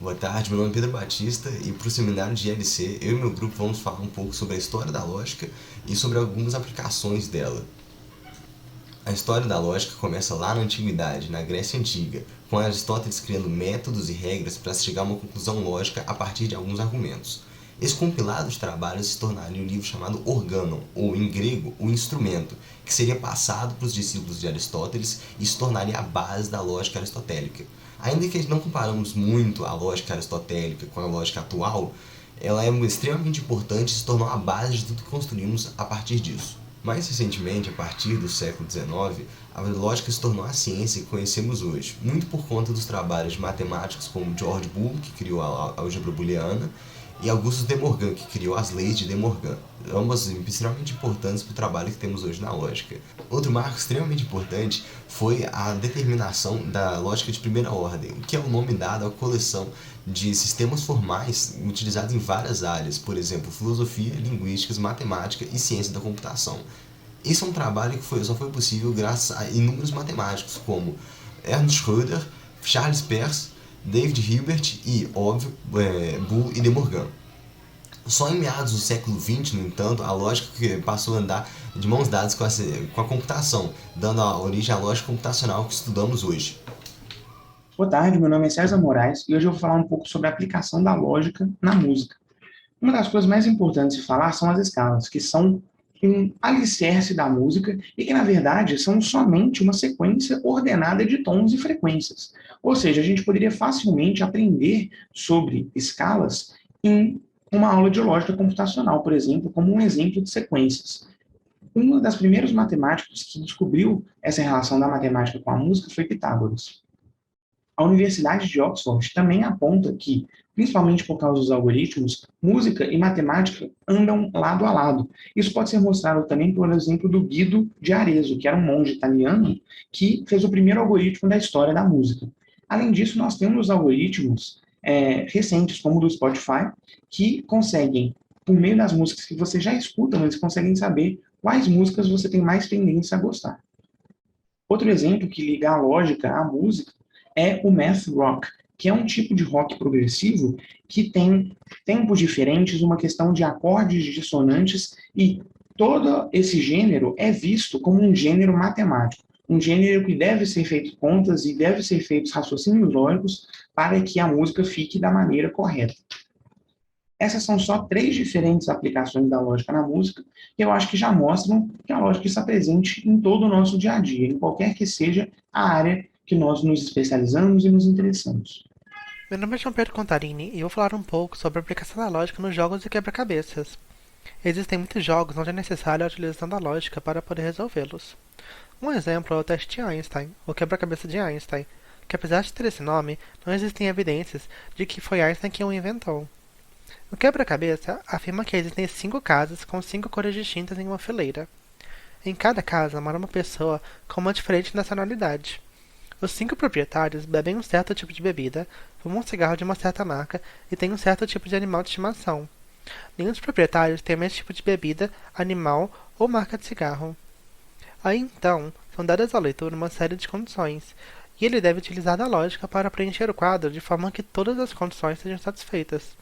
Boa tarde, meu nome é Pedro Batista e para o seminário de ILC, eu e meu grupo vamos falar um pouco sobre a história da lógica e sobre algumas aplicações dela. A história da lógica começa lá na Antiguidade, na Grécia Antiga, com Aristóteles criando métodos e regras para se chegar a uma conclusão lógica a partir de alguns argumentos. Esse compilado de trabalhos se tornaria um livro chamado Organon, ou em grego, o instrumento, que seria passado para os discípulos de Aristóteles e se tornaria a base da lógica aristotélica. Ainda que não comparamos muito a lógica aristotélica com a lógica atual, ela é extremamente importante e se tornou a base de tudo que construímos a partir disso. Mais recentemente, a partir do século XIX, a lógica se tornou a ciência que conhecemos hoje, muito por conta dos trabalhos de matemáticos como George Boole, que criou a álgebra booleana, e Augustus de Morgan, que criou as leis de De Morgan, ambas extremamente importantes para o trabalho que temos hoje na lógica. Outro marco extremamente importante foi a determinação da lógica de primeira ordem, que é o nome dado à coleção de sistemas formais utilizados em várias áreas, por exemplo, filosofia, linguística, matemática e ciência da computação. Esse é um trabalho que só foi possível graças a inúmeros matemáticos, como Ernst Schröder, Charles Peirce, David Hilbert e, óbvio, Boole e De Morgan. Só em meados do século XX, no entanto, a lógica passou a andar de mãos dadas com a computação, dando a origem à lógica computacional que estudamos hoje. Boa tarde, meu nome é César Moraes e hoje eu vou falar um pouco sobre a aplicação da lógica na música. Uma das coisas mais importantes de falar são as escalas, que são um alicerce da música e que, na verdade, são somente uma sequência ordenada de tons e frequências. Ou seja, a gente poderia facilmente aprender sobre escalas em uma aula de lógica computacional, por exemplo, como um exemplo de sequências. Um dos primeiros matemáticos que descobriu essa relação da matemática com a música foi Pitágoras. A Universidade de Oxford também aponta que, principalmente por causa dos algoritmos, música e matemática andam lado a lado. Isso pode ser mostrado também por exemplo do Guido de Arezzo, que era um monge italiano que fez o primeiro algoritmo da história da música. Além disso, nós temos algoritmos recentes, como o do Spotify, que conseguem, por meio das músicas que você já escuta, eles conseguem saber quais músicas você tem mais tendência a gostar. Outro exemplo que liga a lógica à música é o math rock, que é um tipo de rock progressivo que tem tempos diferentes, uma questão de acordes dissonantes e todo esse gênero é visto como um gênero matemático, um gênero que deve ser feito contas e deve ser feitos raciocínios lógicos para que a música fique da maneira correta. Essas são só três diferentes aplicações da lógica na música, que eu acho que já mostram que a lógica está presente em todo o nosso dia a dia, em qualquer que seja a área que nós nos especializamos e nos interessamos. Meu nome é João Pedro Contarini e eu vou falar um pouco sobre a aplicação da lógica nos jogos de quebra-cabeças. Existem muitos jogos onde é necessária a utilização da lógica para poder resolvê-los. Um exemplo é o teste de Einstein, ou quebra-cabeça de Einstein, que apesar de ter esse nome, não existem evidências de que foi Einstein quem o inventou. O quebra-cabeça afirma que existem 5 casas com 5 cores distintas em uma fileira. Em cada casa mora uma pessoa com uma diferente nacionalidade. Os 5 proprietários bebem um certo tipo de bebida, fumam um cigarro de uma certa marca e têm um certo tipo de animal de estimação. Nenhum dos proprietários tem o mesmo tipo de bebida, animal ou marca de cigarro. Aí então, são dadas ao leitor uma série de condições, e ele deve utilizar a lógica para preencher o quadro de forma que todas as condições sejam satisfeitas.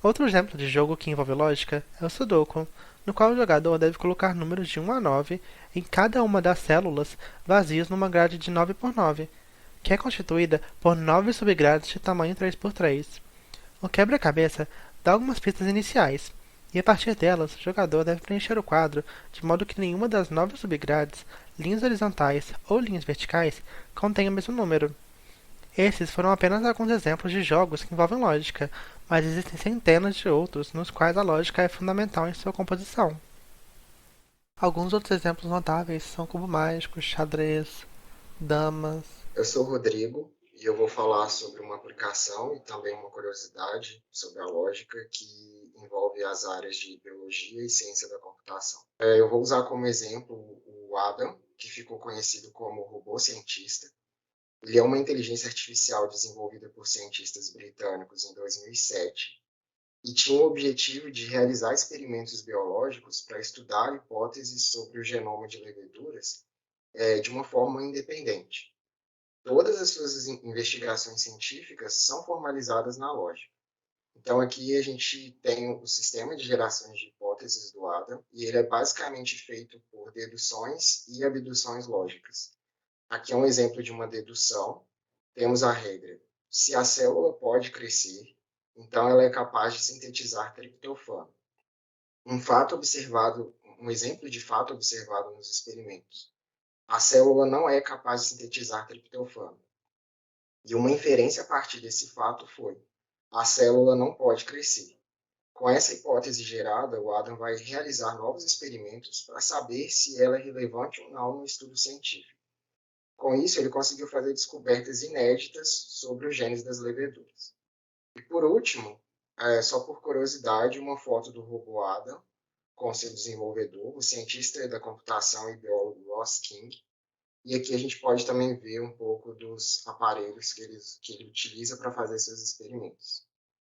Outro exemplo de jogo que envolve lógica é o Sudoku, no qual o jogador deve colocar números de 1 a 9 em cada uma das células vazias numa grade de 9 por 9, que é constituída por 9 subgrades de tamanho 3 por 3. O quebra-cabeça dá algumas pistas iniciais, e a partir delas o jogador deve preencher o quadro de modo que nenhuma das 9 subgrades, linhas horizontais ou linhas verticais, contenha o mesmo número. Esses foram apenas alguns exemplos de jogos que envolvem lógica, mas existem centenas de outros nos quais a lógica é fundamental em sua composição. Alguns outros exemplos notáveis são cubo mágico, xadrez, damas. Eu sou o Rodrigo e eu vou falar sobre uma aplicação e também uma curiosidade sobre a lógica que envolve as áreas de biologia e ciência da computação. Eu vou usar como exemplo o Adam, que ficou conhecido como robô cientista. Ele é uma inteligência artificial desenvolvida por cientistas britânicos em 2007 e tinha o objetivo de realizar experimentos biológicos para estudar hipóteses sobre o genoma de leveduras de uma forma independente. todas as suas investigações científicas são formalizadas na lógica. Então, aqui a gente tem o sistema de gerações de hipóteses do Adam, e ele é basicamente feito por deduções e abduções lógicas. Aqui é um exemplo de uma dedução. Temos a regra: se a célula pode crescer, então ela é capaz de sintetizar triptofano. Um exemplo de fato observado nos experimentos. A célula não é capaz de sintetizar triptofano. E uma inferência a partir desse fato foi: a célula não pode crescer. Com essa hipótese gerada, o Adam vai realizar novos experimentos para saber se ela é relevante ou não no estudo científico. Com isso, ele conseguiu fazer descobertas inéditas sobre os genes das leveduras. E por último, só por curiosidade, uma foto do robô Adam com seu desenvolvedor, o cientista da computação e biólogo Ross King. E aqui a gente pode também ver um pouco dos aparelhos que ele utiliza para fazer seus experimentos.